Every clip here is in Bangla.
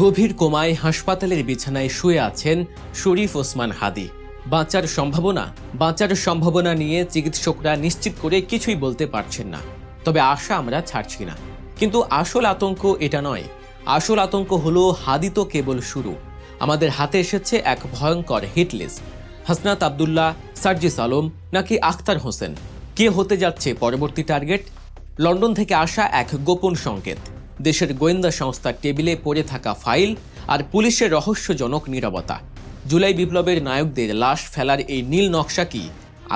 গভীর কোমায় হাসপাতালের বিছানায় শুয়ে আছেন শরীফ ওসমান হাদি। বাঁচার সম্ভাবনা নিয়ে চিকিৎসকরা নিশ্চিত করে কিছুই বলতে পারছেন না। তবে আশা আমরা ছাড়ছি না। কিন্তু আসল আতঙ্ক এটা নয়। আসল আতঙ্ক হলো হাদি তো কেবল শুরু। আমাদের হাতে এসেছে এক ভয়ঙ্কর হিট লিস্ট। হাসনাত আবদুল্লাহ, সার্জিস আলম নাকি আখতার হোসেন, কে হতে যাচ্ছে পরবর্তী টার্গেট? লন্ডন থেকে আসা এক গোপন সংকেত, দেশের গোয়েন্দা সংস্থার টেবিলে পড়ে থাকা ফাইল আর পুলিশের রহস্যজনক নীরবতা। জুলাই বিপ্লবের নায়কদের লাশ ফেলার এই নীল নকশা কি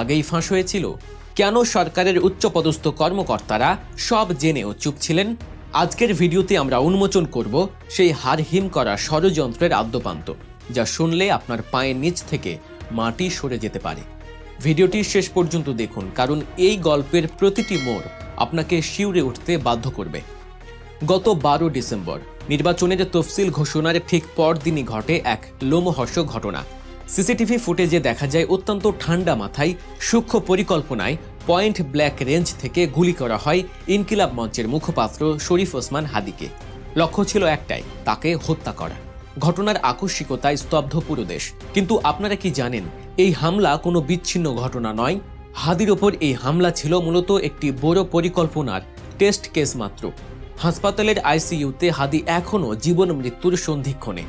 আগেই ফাঁস হয়েছিল? কেন সরকারের উচ্চপদস্থ কর্মকর্তারা সব জেনেও চুপ ছিলেন? আজকের ভিডিওতে আমরা উন্মোচন করব সেই হাড়হিম করা ষড়যন্ত্রের আদ্যপান্ত, যা শুনলে আপনার পায়ের নিচ থেকে মাটি সরে যেতে পারে। ভিডিওটি শেষ পর্যন্ত দেখুন, কারণ এই গল্পের প্রতিটি মোড় আপনাকে শিউরে উঠতে বাধ্য করবে। গত 12 ডিসেম্বর নির্বাচনের তফসিল ঘোষণার ঠিক পরদিনই ঘটে এক লোমহর্ষক ঘটনা। সিসিটিভি ফুটেজে দেখা যায় অত্যন্ত ঠান্ডা মাথায় সূক্ষ্ম পরিকল্পনায় পয়েন্ট ব্ল্যাক রেঞ্জ থেকে গুলি করা হয় ইনকিলাব মঞ্চের মুখপাত্র শরীফ ওসমান হাদিকে। লক্ষ্য ছিল একটাই, তাকে হত্যা করা। ঘটনার আকস্মিকতায় স্তব্ধ পুরো দেশ। কিন্তু আপনারা কি জানেন, এই হামলা কোনো বিচ্ছিন্ন ঘটনা নয়। হাদির ওপর এই হামলা ছিল মূলত একটি বড় পরিকল্পনার টেস্ট কেস মাত্র। হাসপাতালের আইসিইউতে হাদি এখনও জীবন মৃত্যুর সন্ধিক্ষণে।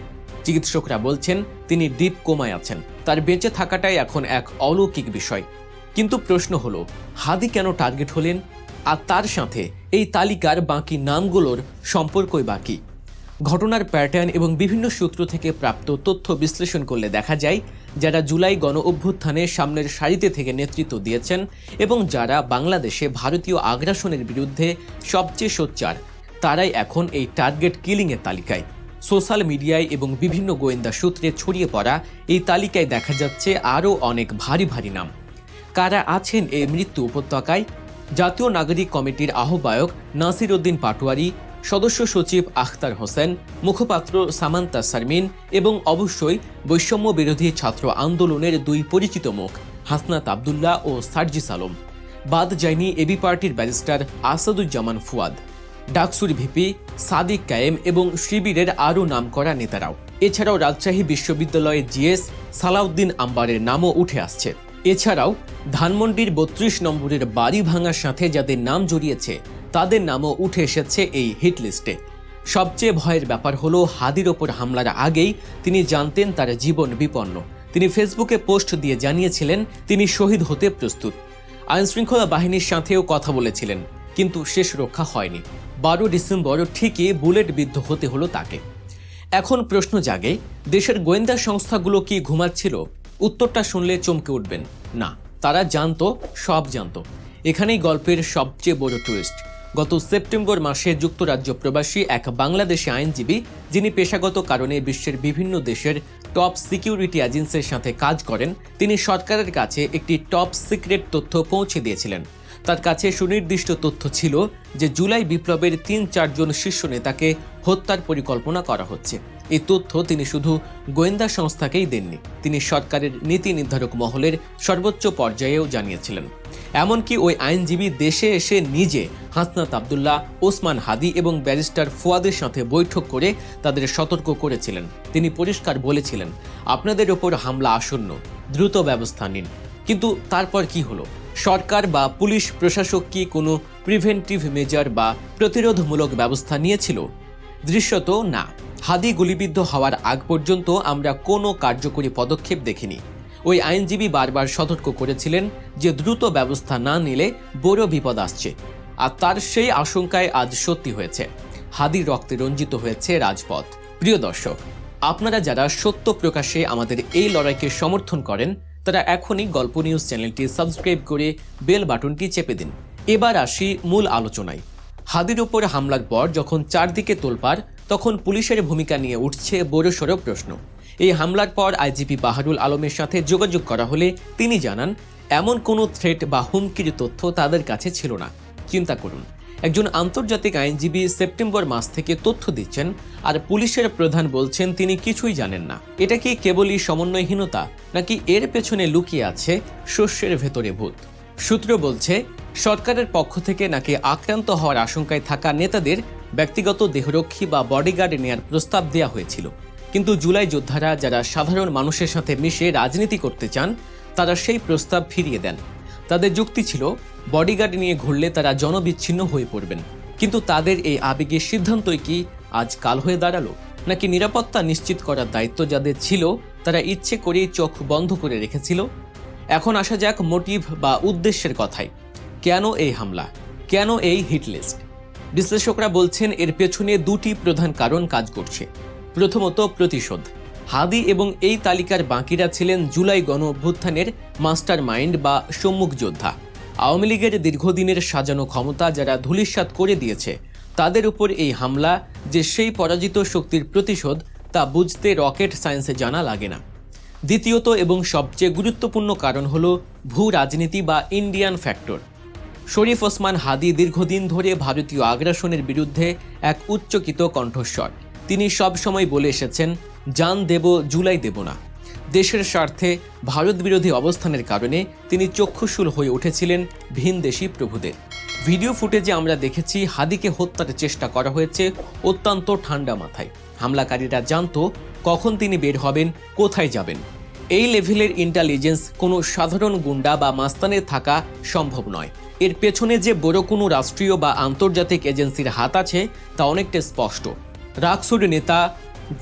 চিকিৎসকরা বলছেন তিনি ডিপ কোমায় আছেন। তার বেঁচে থাকাটাই এখন এক অলৌকিক বিষয়। কিন্তু প্রশ্ন হলো, হাদি কেন টার্গেট হলেন? আর তার সাথে এই তালিকার বাকি নামগুলোর সম্পর্কই বাকি। ঘটনার প্যাটার্ন এবং বিভিন্ন সূত্র থেকে প্রাপ্ত তথ্য বিশ্লেষণ করলে দেখা যায়, যারা জুলাই গণ অভ্যুত্থানে সামনের সারিতে থেকে নেতৃত্ব দিয়েছেন এবং যারা বাংলাদেশে ভারতীয় আগ্রাসনের বিরুদ্ধে সবচেয়ে সোচ্চার, তারাই এখন এই টার্গেট কিলিংয়ের তালিকায়। সোশ্যাল মিডিয়ায় এবং বিভিন্ন গোয়েন্দা সূত্রে ছড়িয়ে পড়া এই তালিকায় দেখা যাচ্ছে আরও অনেক ভারী ভারী নাম। কারা আছেন এই মৃত্যু উপত্যকায়? জাতীয় নাগরিক কমিটির আহ্বায়ক নাসির উদ্দিন পাটোয়ারি, সদস্য সচিব আখতার হোসেন, মুখপাত্র সামান্তা শারমিন এবং অবশ্যই বৈষম্য বিরোধী ছাত্র আন্দোলনের দুই পরিচিত মুখ হাসনাত আবদুল্লাহ ও সার্জিস আলম। বাদ যায়নি এবি পার্টির ব্যারিস্টার আসাদুজ্জামান ফুয়াদ, ডাকসুর ভিপি সাদিক কায়েম এবং শিবিরের আরও নামকরা নেতারাও। এছাড়াও রাজশাহী বিশ্ববিদ্যালয়ের জিএস সালাউদ্দিন আম্বারের নামও উঠে আসছে। এছাড়াও ধানমন্ডির 32 নম্বরের বাড়ি ভাঙার সাথে যাদের নাম জড়িয়েছে, তাদের নামও উঠে এসেছে এই হিট লিস্টে। সবচেয়ে ভয়ের ব্যাপার হলো, হাদির ওপর হামলার আগেই তিনি জানতেন তার জীবন বিপন্ন। তিনি ফেসবুকে পোস্ট দিয়ে জানিয়েছিলেন তিনি শহীদ হতে প্রস্তুত। আইনশৃঙ্খলা বাহিনীর সাথেও কথা বলেছিলেন, কিন্তু শেষ রক্ষা হয়নি। 12 ডিসেম্বর ঠিকই বুলেট বিদ্ধ হতে হলো তাকে। এখন প্রশ্ন জাগে, দেশের গোয়েন্দা সংস্থাগুলো কি ঘুমাচ্ছিল? উত্তরটা শুনলে চমকে উঠবেন, না, তারা জানতো, সব জানতো। এখানেই গল্পের সবচেয়ে বড় টুইস্ট। গত সেপ্টেম্বর মাসে যুক্তরাজ্য প্রবাসী এক বাংলাদেশি আইনজীবী, যিনি পেশাগত কারণে বিশ্বের বিভিন্ন দেশের টপ সিকিউরিটি এজেন্সির সাথে কাজ করেন, তিনি সরকারের কাছে একটি টপ সিক্রেট তথ্য পৌঁছে দিয়েছিলেন। তার কাছে সুনির্দিষ্ট তথ্য ছিল যে জুলাই বিপ্লবের 3-4 জন শীর্ষ নেতাকে হত্যার পরিকল্পনা করা হচ্ছে। এই তথ্য তিনি শুধু গোয়েন্দা সংস্থাকেই দেননি, তিনি সরকারের নীতি নির্ধারক মহলের সর্বোচ্চ পর্যায়েও জানিয়েছিলেন। এমনকি ওই আইনজীবী দেশে এসে নিজে হাসনাত আবদুল্লাহ, ওসমান হাদি এবং ব্যারিস্টার ফুয়াদের সাথে বৈঠক করে তাদের সতর্ক করেছিলেন। তিনি পরিষ্কার বলেছিলেন, আপনাদের ওপর হামলা আসন্ন, দ্রুত ব্যবস্থা নিন। কিন্তু তারপর কি হলো? সরকার বা পুলিশ প্রশাসক কি কোনো প্রিভেন্টিভ মেজার বা প্রতিরোধমূলক ব্যবস্থা নিয়েছিল? দৃশ্যত না। হাদি গুলিবিদ্ধ হওয়ার আগ পর্যন্ত আমরা কোনো কার্যকরী পদক্ষেপ দেখিনি। ওই আইনজীবী বারবার সতর্ক করেছিলেন যে দ্রুত ব্যবস্থা না নিলে বড় বিপদ আসছে। আর তার সেই আশঙ্কায় আজ সত্যি হয়েছে। হাদির রক্তে রঞ্জিত হয়েছে রাজপথ। প্রিয় দর্শক, আপনারা যারা সত্য প্রকাশে আমাদের এই লড়াইকে সমর্থন করেন, তারা এখনই গল্প নিউজ চ্যানেলটি সাবস্ক্রাইব করে বেল বাটনটি চেপে দিন। এবার আসি মূল আলোচনায়। হাদির ওপর হামলার পর যখন চারদিকে তোলপাড়, তখন পুলিশের ভূমিকা নিয়ে উঠছে বড়সড় প্রশ্ন। এই হামলার পর আইজিপি বাহারুল আলমের সাথে যোগাযোগ করা হলে তিনি জানান, এমন কোনো থ্রেট বা হুমকির তথ্য তাদের কাছে ছিল না। চিন্তা করুন, একজন আন্তর্জাতিক আইনজীবী সেপ্টেম্বর মাস থেকে তথ্য দিচ্ছেন, আর পুলিশের প্রধান বলছেন তিনি কিছুই জানেন না। এটা কি কেবলই সমন্বয়হীনতা, নাকি এর পেছনে লুকিয়ে আছে শস্যের ভেতরে ভূত? সূত্র বলছে, সরকারের পক্ষ থেকে নাকি আক্রান্ত হওয়ার আশঙ্কায় থাকা নেতাদের ব্যক্তিগত দেহরক্ষী বা বডিগার্ড নেয়ার প্রস্তাব দেওয়া হয়েছিল। কিন্তু জুলাই যোদ্ধারা যারা সাধারণ মানুষের সাথে মিশে রাজনীতি করতে চান তারা সেই প্রস্তাব ফিরিয়ে দেন। তাদের যুক্তি ছিল বডিগার্ড নিয়ে ঘুরলে তারা জনবিচ্ছিন্ন হয়ে পড়বেন। কিন্তু তাদের এই আবেগের সিদ্ধান্তই কি আজ কাল হয়ে দাঁড়ালো, নাকি নিরাপত্তা নিশ্চিত করার দায়িত্ব যাদের ছিল তারা ইচ্ছে করেই চোখ বন্ধ করে রেখেছিল? এখন আসা যাক মোটিভ বা উদ্দেশ্যের কথায়। কেন এই হামলা, কেন এই হিটলিস্ট? বিশ্লেষকরা বলছেন এর পেছনে দুটি প্রধান কারণ কাজ করছে। প্রথমত প্রতিশোধ। হাদি এবং এই তালিকার বাকিরা ছিলেন জুলাই গণ অভ্যুত্থানের মাস্টার মাইন্ড বা সম্মুখ যোদ্ধা। আওয়ামী লীগের দীর্ঘদিনের সাজানো ক্ষমতা যারা ধূলিসাৎ করে দিয়েছে তাদের উপর এই হামলা যে সেই পরাজিত শক্তির প্রতিশোধ তা বুঝতে রকেট সায়েন্সে জানা লাগে না। দ্বিতীয়ত এবং সবচেয়ে গুরুত্বপূর্ণ কারণ হল ভূ রাজনীতি বা ইন্ডিয়ান ফ্যাক্টর। শরীফ ওসমান হাদি দীর্ঘদিন ধরে ভারতীয় আগ্রাসনের বিরুদ্ধে এক উচ্চকিত কণ্ঠস্বর। তিনি সব সময় বলে এসেছেন, জান দেব জুলাই দেব না। দেশের স্বার্থে ভারত বিরোধী অবস্থানের কারণে তিনি চক্ষুশূল হয়ে উঠেছিলেন ভিনদেশি প্রভুদের। ভিডিও ফুটেজে আমরা দেখেছি হাদিকে হত্যার চেষ্টা করা হয়েছে অত্যন্ত ঠান্ডা মাথায়। হামলাকারীরা জানতো কখন তিনি বের হবেন, কোথায় যাবেন। এই লেভেলের ইন্টেলিজেন্স কোনো সাধারণ গুন্ডা বা মাস্তানের থাকা সম্ভব নয়। এর পেছনে যে বড় কোনো রাষ্ট্রীয় বা আন্তর্জাতিক এজেন্সির হাত আছে তা অনেকটা স্পষ্ট। রাকসুর নেতা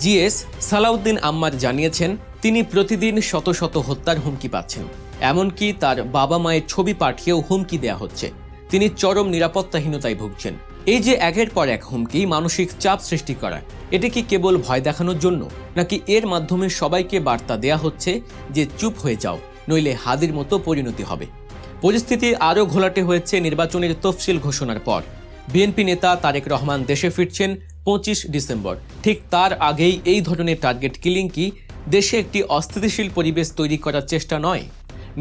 জিএস সালাউদ্দিন আম্মার জানিয়েছেন তিনি প্রতিদিন শত শত হত্যার হুমকি পাচ্ছেন। এমনকি তার বাবা মায়ের ছবি পাঠিয়েও হুমকি দেয়া হচ্ছে। তিনি চরম নিরাপত্তাহীনতায় ভুগছেন। এই যে একের পর এক হুমকি, মানসিক চাপ সৃষ্টি করা, এটা কি কেবল ভয় দেখানোর জন্য, নাকি এর মাধ্যমে সবাইকে বার্তা দেয়া হচ্ছে যে চুপ হয়ে যাও, নইলে হাদির মতো পরিণতি হবে? পরিস্থিতি আরও ঘোলাটে হয়েছে নির্বাচনের তফসিল ঘোষণার পর। বিএনপি নেতা তারেক রহমান দেশে ফিরছেন 25 ডিসেম্বর। ঠিক তার আগেই এই ধরনের টার্গেট কিলিং কি দেশে একটি অস্থিতিশীল পরিবেশ তৈরি করার চেষ্টা নয়?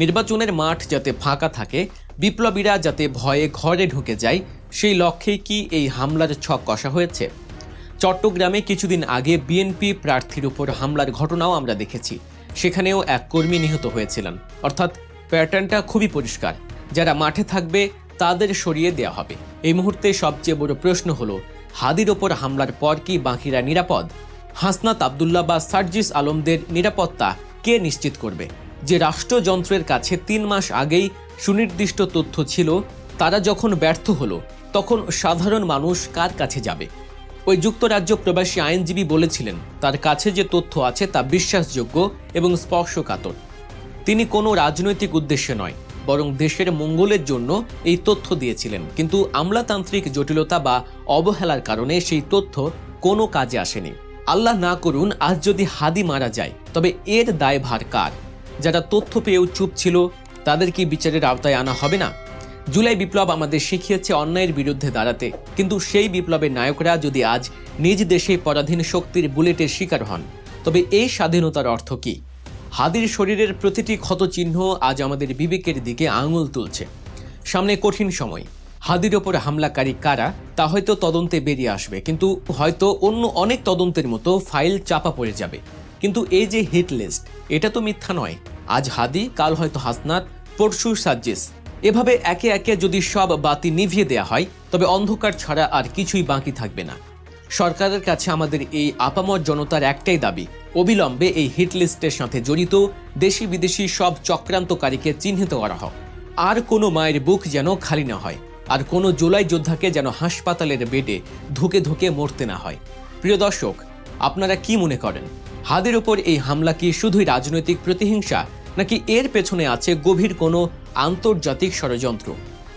নির্বাচনের মাঠ যাতে ফাঁকা থাকে, বিপ্লবীরা যাতে ভয়ে ঘরে ঢুকে যায়, সেই লক্ষ্যেই কি এই হামলার ছক কষা হয়েছে? চট্টগ্রামে কিছুদিন আগে বিএনপি প্রার্থীর উপর হামলার ঘটনাও আমরা দেখেছি। সেখানেও এক কর্মী নিহত হয়েছিলেন। অর্থাৎ প্যাটার্নটা খুবই পরিষ্কার। যারা মাঠে থাকবে তাদের সরিয়ে দেওয়া হবে। এই মুহূর্তে সবচেয়ে বড় প্রশ্ন হলো, হাদির ওপর হামলার পর কি বাকিরা নিরাপদ? হাসনাত আবদুল্লাহ বা সার্জিস আলমদের নিরাপত্তা কে নিশ্চিত করবে? যে রাষ্ট্রযন্ত্রের কাছে 3 মাস আগেই সুনির্দিষ্ট তথ্য ছিল, তারা যখন ব্যর্থ হলো তখন সাধারণ মানুষ কার কাছে যাবে? ওই যুক্তরাজ্য প্রবাসী আইনজীবী বলেছিলেন তার কাছে যে তথ্য আছে তা বিশ্বাসযোগ্য এবং স্পর্শকাতর। তিনি কোনো রাজনৈতিক উদ্দেশ্যে নয়, বরং দেশের মঙ্গলের জন্য এই তথ্য দিয়েছিলেন। কিন্তু আমলাতান্ত্রিক জটিলতা বা অবহেলার কারণে সেই তথ্য কোনো কাজে আসেনি। আল্লাহ না করুন আজ যদি হাদি মারা যায়, তবে এর দায়ভার কার? যারা তথ্য পেয়েও চুপ ছিল তাদের কি বিচারের আওতায় আনা হবে না? জুলাই বিপ্লব আমাদের শিখিয়েছে অন্যায়ের বিরুদ্ধে দাঁড়াতে, কিন্তু সেই বিপ্লবের নায়করা যদি আজ নিজ দেশে পরাধীন শক্তির বুলেটের শিকার হন, তবে এই স্বাধীনতার অর্থ কি? হাদির শরীরের প্রতিটি ক্ষতচিহ্ন আজ আমাদের বিবেকের দিকে আঙুল তুলছে। সামনে কঠিন সময়। হাদির ওপর হামলাকারী কারা তা হয়তো তদন্তে বেরিয়ে আসবে, কিন্তু হয়তো অন্য অনেক তদন্তের মতো ফাইল চাপা পড়ে যাবে। কিন্তু এই যে হিট লিস্ট, এটা তো মিথ্যা নয়। আজ হাদি, কাল হয়তো হাসনাত, পরশু সার্জিস। এভাবে একে একে যদি সব বাতি নিভিয়ে দেয়া হয়, তবে অন্ধকার ছাড়া আর কিছুই বাকি থাকবে না। সরকারের কাছে আমাদের এই আপামর জনতার একটাই দাবি, অবিলম্বে এই হিট লিস্টের সাথে জড়িত দেশি বিদেশি সব চক্রান্তকারীকে চিহ্নিত করা হোক। আর কোনো মায়ের বুক যেন খালি না হয়, আর কোনো জুলাই যোদ্ধাকে যেন হাসপাতালের বেডে ধুকে ধুকে মরতে না হয়। প্রিয় দর্শক, আপনারা কি মনে করেন? হাদির ওপর এই হামলা কি শুধুই রাজনৈতিক প্রতিহিংসা, নাকি এর পেছনে আছে গভীর কোনো আন্তর্জাতিক ষড়যন্ত্র?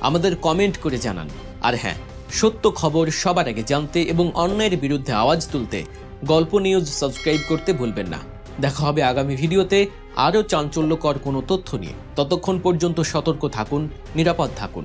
আমাদের কমেন্ট করে জানান। আর হ্যাঁ, সত্য খবর সবার আগে জানতে এবং অন্যায়ের বিরুদ্ধে আওয়াজ তুলতে গল্প নিউজ সাবস্ক্রাইব করতে ভুলবেন না। দেখা হবে আগামী ভিডিওতে আরও চাঞ্চল্যকর কোনো তথ্য নিয়ে। ততক্ষণ পর্যন্ত সতর্ক থাকুন, নিরাপদ থাকুন।